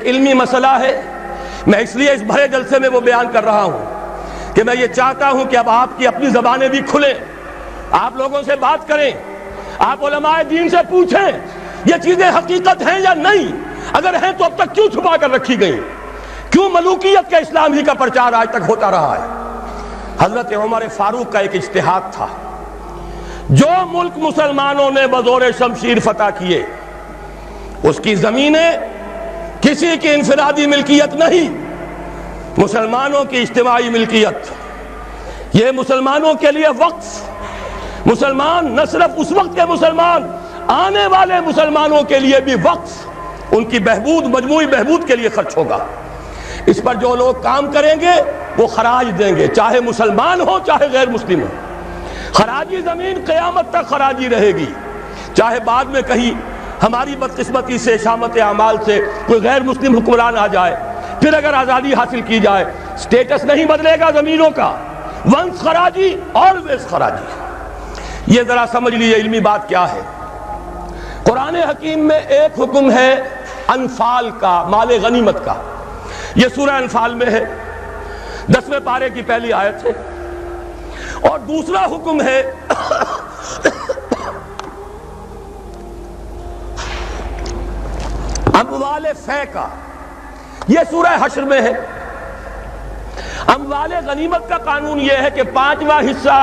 علمی مسئلہ ہے، میں اس لیے اس بھرے جلسے میں وہ بیان کر رہا ہوں کہ میں یہ چاہتا ہوں کہ اب آپ کی اپنی زبانیں بھی کھلیں، آپ لوگوں سے بات کریں، آپ علماء دین سے پوچھیں یہ چیزیں حقیقت ہیں یا نہیں، اگر ہیں تو اب تک کیوں چھپا کر رکھی گئی، کیوں ملوکیت کے اسلام ہی کا پرچار آج تک ہوتا رہا ہے۔ حضرت عمر فاروق کا ایک اجتہاد تھا، جو ملک مسلمانوں نے بزور شمشیر فتح کیے اس کی زمینیں کسی کی انفرادی ملکیت نہیں، مسلمانوں کی اجتماعی ملکیت، یہ مسلمانوں کے لیے وقف، مسلمان نہ صرف اس وقت کے مسلمان، آنے والے مسلمانوں کے لیے بھی وقف، ان کی بہبود، مجموعی بہبود کے لیے خرچ ہوگا۔ اس پر جو لوگ کام کریں گے وہ خراج دیں گے، چاہے مسلمان ہو چاہے غیر مسلم ہو۔ خراجی زمین قیامت تک خراجی رہے گی، چاہے بعد میں کہیں ہماری بدقسمتی سے، شامت اعمال سے کوئی غیر مسلم حکمران آ جائے، پھر اگر آزادی حاصل کی جائے، سٹیٹس نہیں بدلے گا زمینوں کا، ونس خراجی آلویز خراجی۔ یہ ذرا سمجھ لیجیے علمی بات کیا ہے۔ قرآن حکیم میں ایک حکم ہے انفال کا، مال غنیمت کا، یہ سورہ انفال میں ہے، 10ویں پارے کی پہلی آیت ہے، اور دوسرا حکم ہے اموال فے کا، یہ سورہ حشر میں ہے۔ اموال غنیمت کا قانون یہ ہے کہ 5واں حصہ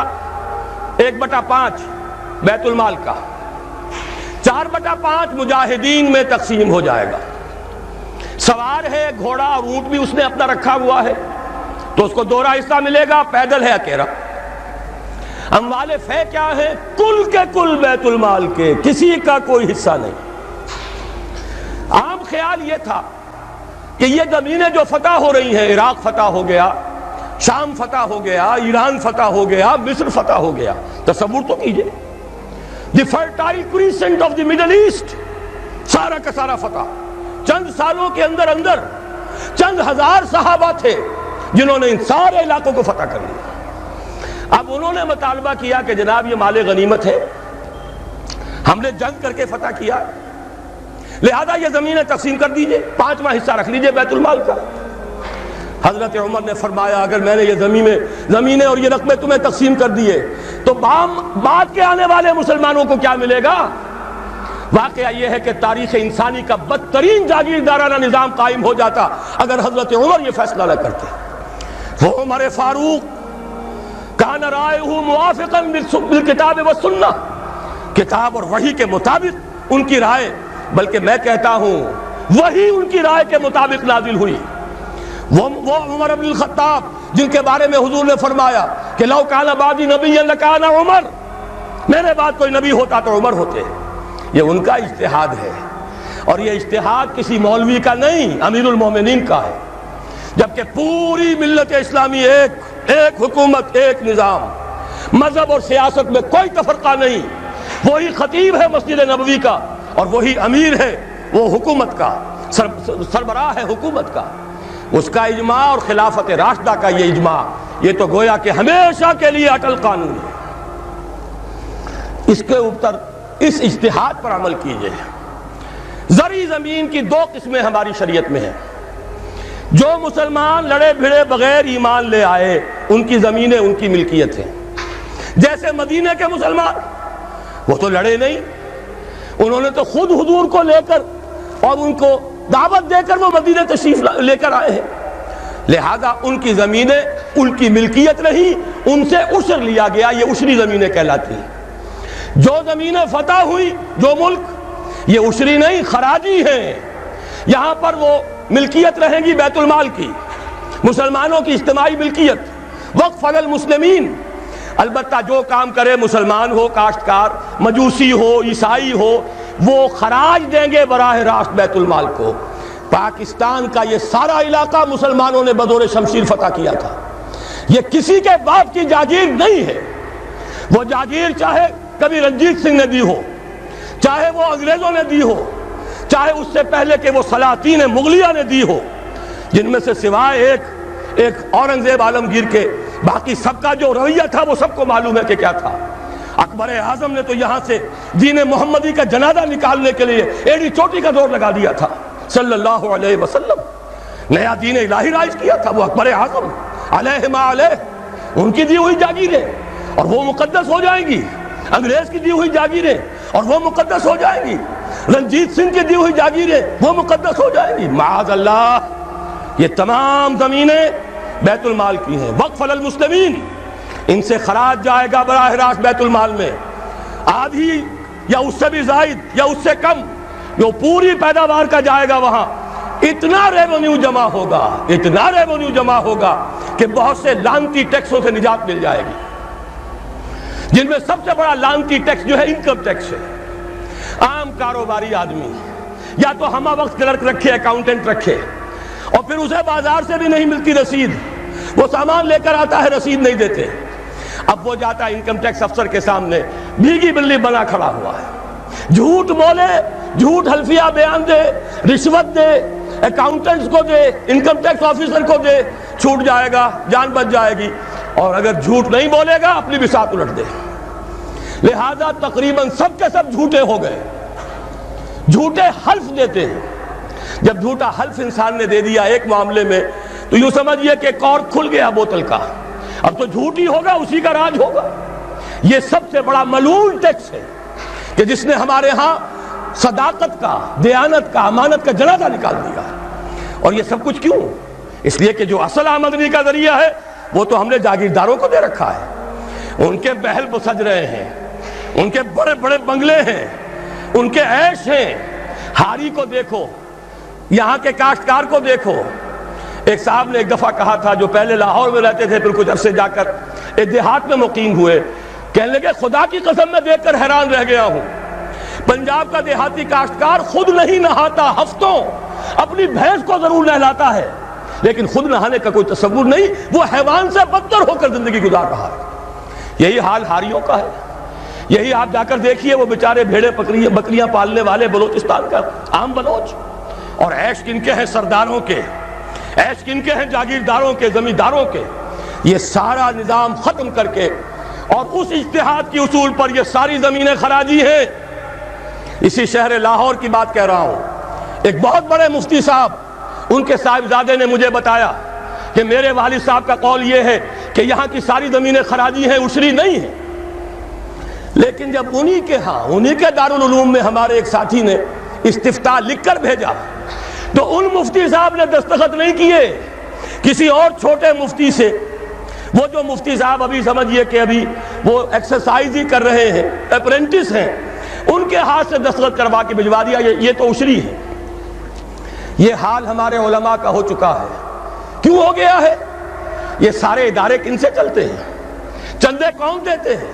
1/5 بیت المال کا، 4/5 مجاہدین میں تقسیم ہو جائے گا۔ سوار ہے گھوڑا اور اونٹ بھی اس نے اپنا رکھا ہوا ہے تو اس کو دوہرا حصہ ملے گا، پیدل ہے اکیلا۔ اموال فے کیا ہے؟ کل کے کل بیت المال کے، کسی کا کوئی حصہ نہیں۔ عام خیال یہ تھا کہ یہ زمینیں جو فتح ہو رہی ہیں، عراق فتح ہو گیا، شام فتح ہو گیا، ایران فتح ہو گیا، مصر فتح ہو گیا، تصور تو کیجئے، the fertile crescent of the Middle East, سارا کا سارا فتح۔ چند سالوں کے اندر اندر چند ہزار صحابہ تھے جنہوں نے ان سارے علاقوں کو فتح کر لیا۔ اب انہوں نے مطالبہ کیا کہ جناب یہ مال غنیمت ہے، ہم نے جنگ کر کے فتح کیا، لہذا یہ زمینیں تقسیم کر دیجئے، 5واں حصہ رکھ لیجئے بیت المال کا۔ حضرت عمر نے فرمایا اگر میں نے یہ زمینیں اور یہ رقمیں تمہیں تقسیم کر دیے تو بعد کے آنے والے مسلمانوں کو کیا ملے گا؟ واقعہ یہ ہے کہ تاریخ انسانی کا بدترین جاگیردارانہ نظام قائم ہو جاتا اگر حضرت عمر یہ فیصلہ نہ کرتے۔ وہ عمر فاروق کان رائے موافقا بالکتاب والسنہ، کتاب اور وحی کے مطابق ان کی رائے، بلکہ میں کہتا ہوں وہی ان کی رائے کے مطابق نازل ہوئی۔ وہ عمر بن الخطاب جن کے بارے میں حضور نے فرمایا کہ لو کان بعدی نبی لکان عمر، میرے بعد کوئی نبی ہوتا تو عمر ہوتے، یہ ان کا اجتہاد ہے، اور یہ اجتہاد کسی مولوی کا نہیں، امیر المومنین کا ہے۔ جبکہ پوری ملت اسلامی ایک حکومت، ایک نظام، مذہب اور سیاست میں کوئی تفرقہ نہیں، وہی خطیب ہے مسجد نبوی کا اور وہی امیر ہے وہ حکومت کا، سربراہ ہے حکومت کا، اس کا اجماع اور خلافت راشدہ کا یہ اجماع، یہ تو گویا کہ ہمیشہ کے لیے اٹل قانون ہے۔ اس کے اوپر اس اجتہاد پر عمل کیجئے۔ زرعی زمین کی 2 قسمیں ہماری شریعت میں ہیں۔ جو مسلمان لڑے بھڑے بغیر ایمان لے آئے ان کی زمینیں ان کی ملکیت ہیں، جیسے مدینہ کے مسلمان، وہ تو لڑے نہیں، انہوں نے تو خود حضور کو لے کر اور ان کو دعوت دے کر وہ مدینہ تشریف لے کر آئے ہیں، لہذا ان کی زمینیں ان کی ملکیت نہیں، ان سے عشر لیا گیا، یہ عشری زمینیں کہلاتی ہیں۔ جو زمینیں فتح ہوئی، جو ملک، یہ عشری نہیں، خراجی ہیں، یہاں پر وہ ملکیت رہیں گی بیت المال کی، مسلمانوں کی اجتماعی ملکیت، وقف علی المسلمین۔ البتہ جو کام کرے مسلمان ہو، کاشتکار، مجوسی ہو، عیسائی ہو، وہ خراج دیں گے براہ راست بیت المال کو۔ پاکستان کا یہ سارا علاقہ مسلمانوں نے بزور شمشیر فتح کیا تھا، یہ کسی کے باپ کی جاگیر نہیں ہے۔ وہ جاگیر چاہے کبھی رنجیت سنگھ نے دی ہو، چاہے وہ انگریزوں نے دی ہو، چاہے اس سے پہلے کہ وہ سلاطین مغلیہ نے دی ہو، جن میں سے سوائے ایک اورنگزیب عالمگیر کے باقی سب کا جو رویہ تھا وہ سب کو معلوم ہے کہ کیا تھا۔ اکبر اعظم نے تو یہاں سے دین محمدی کا جنازہ نکالنے کے لیے ایڑی چوٹی کا زور لگا دیا تھا، صلی اللہ علیہ وسلم. نیا دین الہی رائج کیا تھا وہ اکبر اعظم علیہ ما علیہ. ان کی دی ہوئی جاگیریں اور وہ مقدس ہو جائیں گی. انگریز کی دی ہوئی جاگیریں اور وہ مقدس ہو جائیں گی. رنجیت سنگھ کی دی ہوئی جاگیریں وہ مقدس ہو جائیں گی. معاذ اللہ. یہ تمام زمینیں بیت المال کی ہیں. وقف للمسلمین، ان سے خراج جائے گا براہ راست بیت المال میں. آدھی یا اس سے بھی زائد یا اس سے کم جو پوری پیداوار کا جائے گا وہاں. اتنا ریونیو جمع ہوگا، اتنا ریونیو جمع ہوگا کہ بہت سے لعنتی ٹیکسوں سے نجات مل جائے گی، جن میں سب سے بڑا لعنتی ٹیکس جو ہے انکم ٹیکس ہے. عام کاروباری آدمی یا تو ہمہ وقت کلرک رکھے، اکاؤنٹنٹ رکھے، اور پھر اسے بازار سے بھی نہیں ملتی رسید، وہ سامان لے کر آتا ہے رسید نہیں دیتے. اب وہ جاتا ہے انکم ٹیکس افسر کے سامنے بھیگی بلی بنا کھڑا ہوا ہے. جھوٹ بولے، جھوٹ حلفیہ بیان دے، رشوت دے، اکاؤنٹنٹس کو دے، انکم ٹیکس آفیسر کو دے، چھوٹ جائے گا، جان بچ جائے گی. اور اگر جھوٹ نہیں بولے گا اپنی بساط الٹ دے. لہذا تقریباً سب کے سب جھوٹے ہو گئے، جھوٹے حلف دیتے ہیں. جب جھوٹا حلف انسان نے دے دیا ایک معاملے میں تو یوں سمجھئے کہ کارک کھل گیا بوتل کا. اب تو جھوٹ ہی ہوگا، اسی کا راج ہوگا. یہ سب سے بڑا ملعون ٹیکس ہے کہ جس نے ہمارے ہاں صداقت کا، دیانت کا، امانت کا جنازہ نکال دیا. اور یہ سب کچھ کیوں؟ اس لیے کہ جو اصل آمدنی کا ذریعہ ہے وہ تو ہم نے جاگیرداروں کو دے رکھا ہے. ان کے محل سج رہے ہیں، ان کے بڑے بڑے بنگلے ہیں، ان کے عیش ہیں. ہاری کو دیکھو، یہاں کے کاشتکار کو دیکھو. ایک صاحب نے ایک دفعہ کہا تھا، جو پہلے لاہور میں رہتے تھے پھر کچھ عرصے جا کر ایک دیہات میں مقیم ہوئے، کہنے لگے خدا کی قسم میں دیکھ کر حیران رہ گیا ہوں. پنجاب کا دیہاتی کاشتکار خود نہیں نہاتا، ہفتوں اپنی بھینس کو ضرور نہلاتا ہے، لیکن خود نہانے کا کوئی تصور نہیں. وہ حیوان سے بدتر ہو کر زندگی گزار رہا ہے. یہی حال ہاریوں کا ہے. یہی آپ جا کر دیکھیے وہ بیچارے بھیڑے بکریاں پالنے والے بلوچستان کا عام بلوچ. اور عیش کن کے ہیں سرداروں کے، عیش کن کے ہیں جاگیرداروں کے، زمینداروں کے. یہ سارا نظام ختم کر کے اور اس اجتہاد کی اصول پر یہ ساری زمینیں خراجی ہیں. اسی شہر لاہور کی بات کہہ رہا ہوں. ایک بہت بڑے مفتی صاحب، ان کے صاحبزادے نے مجھے بتایا کہ میرے والد صاحب کا قول یہ ہے کہ یہاں کی ساری زمینیں خراجی ہیں، عشری نہیں ہیں. لیکن جب انہی کے ہاں، انہی کے دارالعلوم میں ہمارے ایک ساتھی نے استفتاء لکھ کر بھیجا تو ان مفتی صاحب نے دستخط نہیں کیے، کسی اور چھوٹے مفتی سے، وہ جو مفتی صاحب ابھی سمجھئے کہ ابھی وہ ایکسرسائز ہی کر رہے ہیں، اپرینٹس ہیں، ان کے ہاتھ سے دستخط کروا کے بھجوا دیا. یہ تو عشری ہے. یہ حال ہمارے علماء کا ہو چکا ہے. کیوں ہو گیا ہے؟ یہ سارے ادارے کن سے چلتے ہیں؟ چندے کون دیتے ہیں؟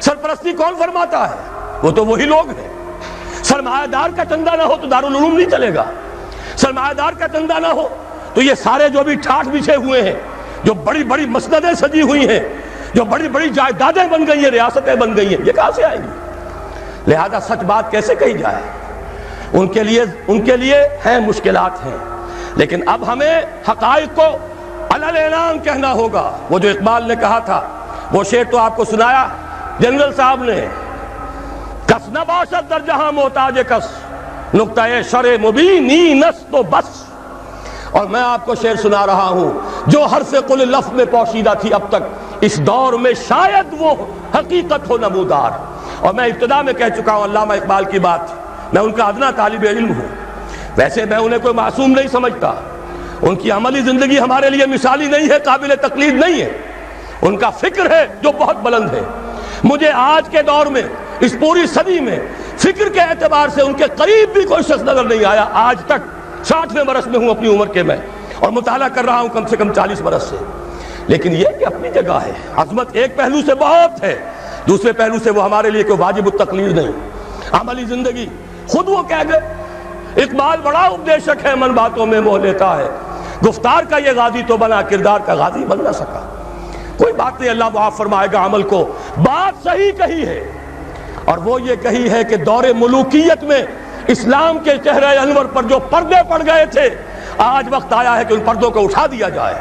سرپرستی کون فرماتا ہے؟ وہ تو وہی لوگ ہیں. سرمایہ دار کا چندہ نہ ہو تو دارالعلوم نہیں چلے گا. سرمایہ دار کا چندہ نہ ہو تو یہ سارے جو بھی ٹھاٹھ بچھے ہوئے ہیں، جو بڑی بڑی مسندیں سجی ہوئی ہیں، جو بڑی بڑی جائیدادیں بن گئی ہیں، ریاستیں بن گئی ہیں، یہ کہاں سے آئیں گی؟ لہذا سچ بات کیسے کہی جائے؟ ان کے لیے ہیں مشکلات ہیں. لیکن اب ہمیں حقائق کو علل اعلان کہنا ہوگا. وہ جو اقبال نے کہا تھا، وہ شعر تو آپ کو سنایا جنرل صاحب نے، کس نہ باشد در جہاں محتاج کس، نقطہ شرع مبینی نس تو بس. اور میں آپ کو شعر سنا رہا ہوں جو حرف قل لفظ میں پوشیدہ تھی اب تک، اس دور میں شاید وہ حقیقت ہو نمودار. اور میں ابتدا میں کہہ چکا ہوں علامہ اقبال کی بات، میں ان کا ادنا طالب علم ہوں. ویسے میں انہیں کوئی معصوم نہیں سمجھتا. ان کی عملی زندگی ہمارے لیے مثالی نہیں ہے، قابل تقلید نہیں ہے. ان کا فکر ہے جو بہت بلند ہے. مجھے آج کے دور میں، اس پوری صدی میں، فکر کے اعتبار سے ان کے قریب بھی کوئی شخص نظر نہیں آیا. آج تک 60ویں برس میں ہوں اپنی عمر کے میں، اور مطالعہ کر رہا ہوں کم سے کم 40 برس سے. لیکن یہ کہ اپنی جگہ ہے. عظمت ایک پہلو سے بہت ہے، دوسرے پہلو سے وہ ہمارے لیے کوئی واجب التقلید نہیں. عملی زندگی خود وہ کہہ گئے. اقبال بڑا اپدیشک ہے، من باتوں میں موہ لیتا ہے. گفتار کا یہ غازی تو بنا، کردار کا غازی بن نہ سکا. کوئی بات نہیں، اللہ معاف فرمائے گا عمل کو. بات صحیح کہی ہے، اور وہ یہ کہی ہے کہ دور ملوکیت میں اسلام کے چہرے انور پر جو پردے پڑ گئے تھے، آج وقت آیا ہے کہ ان پردوں کو اٹھا دیا جائے.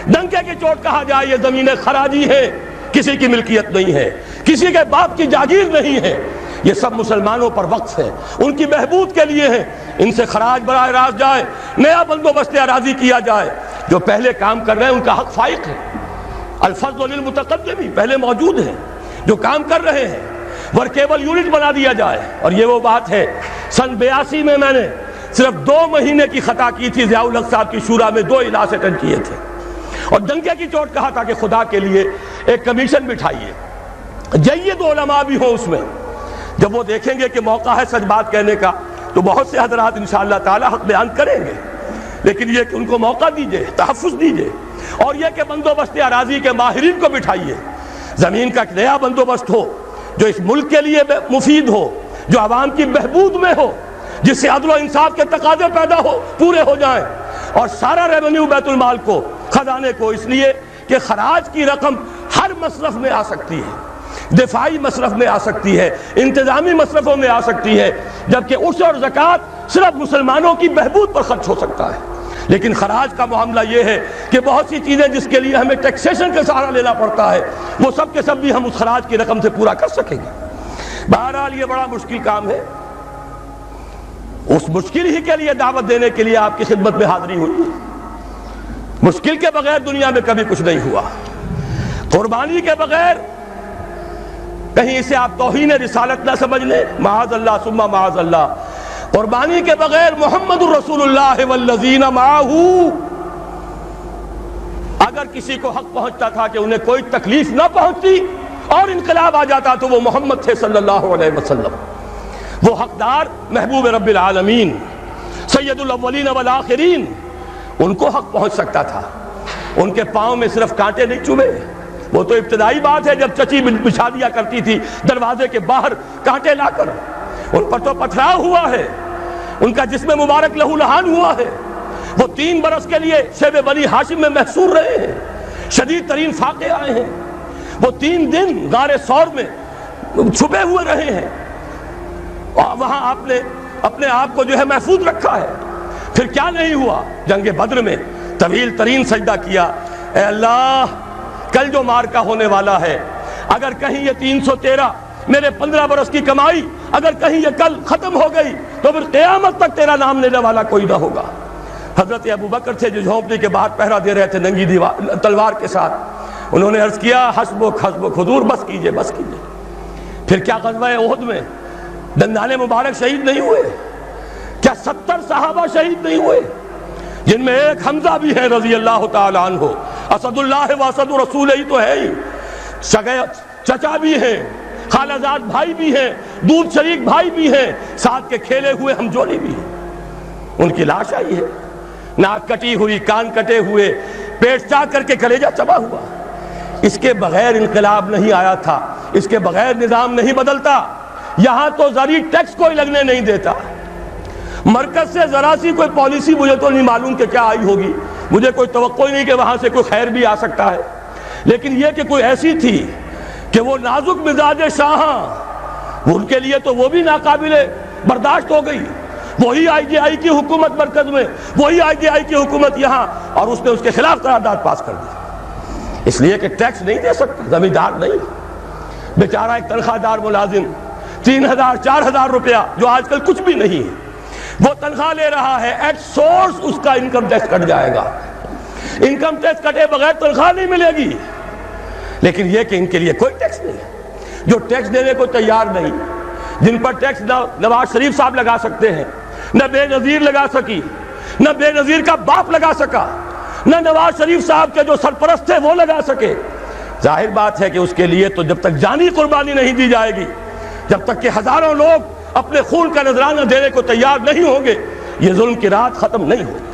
ڈنکے کی چوٹ کہا جائے یہ زمینیں خراجی ہیں، کسی کی ملکیت نہیں ہے، کسی کے باپ کی جاگیر نہیں ہے، یہ سب مسلمانوں پر وقف ہے، ان کی بہبود کے لیے ہیں. ان سے خراج براہ راست جائے، نیا بندوبست اراضی کیا جائے۔ جو پہلے کام کر رہے ہیں ان کا حق فائق ہے، الفضل للمتقدم پہلے موجود ہیں جو کام کر رہے ہیں، ورکیبل یونٹ بنا دیا جائے۔ اور یہ وہ بات ہے، سن 82 میں میں نے صرف 2 مہینے کی خطا کی تھی، ضیاء الحق صاحب کی شورا میں 2 اجلاس اٹینڈ کیے تھے، اور ڈنکے کی چوٹ کہا تھا کہ خدا کے لیے ایک کمیشن بٹھائیے، جید علماء بھی ہوں اس میں۔ جب وہ دیکھیں گے کہ موقع ہے سچ بات کہنے کا تو بہت سے حضرات انشاءاللہ تعالی حق بیان کریں گے، لیکن یہ کہ ان کو موقع دیجئے، تحفظ دیجئے، اور یہ کہ بندوبست اراضی کے ماہرین کو بٹھائیے، زمین کا ایک نیا بندوبست ہو جو اس ملک کے لیے مفید ہو، جو عوام کی بہبود میں ہو، جس سے عدل و انصاف کے تقاضے پیدا ہو، پورے ہو جائیں، اور سارا ریونیو بیت المال کو، خزانے کو، اس لیے کہ خراج کی رقم ہر مصرف میں آ سکتی ہے، دفاعی مصرف میں آ سکتی ہے، انتظامی مصرفوں میں آ سکتی ہے، جبکہ عشر اور زکوٰۃ صرف مسلمانوں کی بہبود پر خرچ ہو سکتا ہے۔ لیکن خراج کا معاملہ یہ ہے کہ بہت سی چیزیں جس کے لیے ہمیں ٹیکسیشن کا سہارا لینا پڑتا ہے، وہ سب کے سب بھی ہم اس خراج کی رقم سے پورا کر سکیں گے۔ بہرحال یہ بڑا مشکل کام ہے، اس مشکل ہی کے لیے دعوت دینے کے لیے آپ کی خدمت میں حاضری ہوئی۔ مشکل کے بغیر دنیا میں کبھی کچھ نہیں ہوا، قربانی کے بغیر کہیں اسے آپ توہین رسالت نہ سمجھ لیں، معاذ اللہ ثم معاذ اللہ، قربانی کے بغیر محمد الرسول اللہ والذین معہ، اگر کسی کو حق پہنچتا تھا کہ انہیں کوئی تکلیف نہ پہنچتی اور انقلاب آ جاتا تو وہ محمد تھے صلی اللہ علیہ وسلم، وہ حقدار محبوب رب العالمین سید الاولین والآخرین، ان کو حق پہنچ سکتا تھا۔ ان کے پاؤں میں صرف کانٹے نہیں چبھے، وہ تو ابتدائی بات ہے جب چچی بچھا دیا کرتی تھی دروازے کے باہر کانٹے لا کر، ان پر تو پتھراؤ ہوا ہے، ان کا جسم مبارک لہو لہان ہوا ہے، وہ 3 برس کے لیے شیب بنی ہاشم میں محصور رہے ہیں، شدید ترین فاقے آئے ہیں، وہ 3 دن غار ثور میں چھپے ہوئے رہے ہیں، اور وہاں آپ نے اپنے آپ کو جو ہے محفوظ رکھا ہے۔ پھر کیا نہیں ہوا، جنگ بدر میں طویل ترین سجدہ کیا، اے اللہ کل جو مارکا ہونے والا ہے، اگر کہیں یہ 313 میرے 15 برس کی کمائی اگر کہیں یہ کل ختم ہو گئی تو پھر قیامت تک تیرا نام لینے والا کوئی نہ ہوگا۔ حضرت ابو بکر تھے جو جھونپڑی کے باہر پہرا دے رہے تھے ننگی تلوار کے ساتھ، انہوں نے عرض کیا حسبک حسبک حضور بس کیجئے بس کیجئے۔ پھر کیا غزوہ احد میں دندان مبارک شہید نہیں ہوئے؟ کیا 70 صحابہ شہید نہیں ہوئے؟ جن میں ایک حمزہ بھی ہے رضی اللہ تعالیٰ عنہ، اسد اللہ و اسد رسول ہی تو ہے ہی، سگے چچا بھی ہیں، خالہ زاد بھائی بھی ہیں، دودھ شریک بھائی بھی ہیں، ساتھ کے کھیلے ہوئے ہم جولی بھی ہیں۔ ان کی لاش آئی ہے، ناک کٹی ہوئی، کان کٹے ہوئے، پیٹ چاک کر کے کلیجہ چبا ہوا۔ اس کے بغیر انقلاب نہیں آیا تھا، اس کے بغیر نظام نہیں بدلتا۔ یہاں تو زرعی ٹیکس کوئی لگنے نہیں دیتا، مرکز سے ذرا سی کوئی پالیسی مجھے تو نہیں معلوم کہ کیا آئی ہوگی، مجھے کوئی توقع ہی نہیں کہ وہاں سے کوئی خیر بھی آ سکتا ہے، لیکن یہ کہ کوئی ایسی تھی کہ وہ نازک مزاج شاہاں، ان کے لیے تو وہ بھی ناقابل برداشت ہو گئی۔ وہی آئی جے آئی کی حکومت مرکز میں، وہی آئی جے آئی کی حکومت یہاں، اور اس نے اس کے خلاف قرارداد پاس کر دی، اس لیے کہ ٹیکس نہیں دے سکتا، زمیندار نہیں، بیچارہ ایک تنخواہ دار ملازم 3000 4000 روپیہ جو آج کل کچھ بھی نہیں ہے، وہ تنخواہ لے رہا ہے، ایٹ سورس اس کا انکم ٹیکس کٹ جائے گا، انکم ٹیکس کٹے بغیر تنخواہ نہیں ملے گی۔ لیکن یہ کہ ان کے لیے کوئی ٹیکس نہیں، جو ٹیکس دینے کو تیار نہیں، جن پر ٹیکس نواز شریف صاحب لگا سکتے ہیں، نہ بے نظیر لگا سکی، نہ بے نظیر کا باپ لگا سکا، نہ نواز شریف صاحب کے جو سرپرست تھے وہ لگا سکے۔ ظاہر بات ہے کہ اس کے لیے تو جب تک جانی قربانی نہیں دی جائے گی، جب تک کہ ہزاروں لوگ اپنے خون کا نذرانہ دینے کو تیار نہیں ہوں گے، یہ ظلم کی رات ختم نہیں ہوگی۔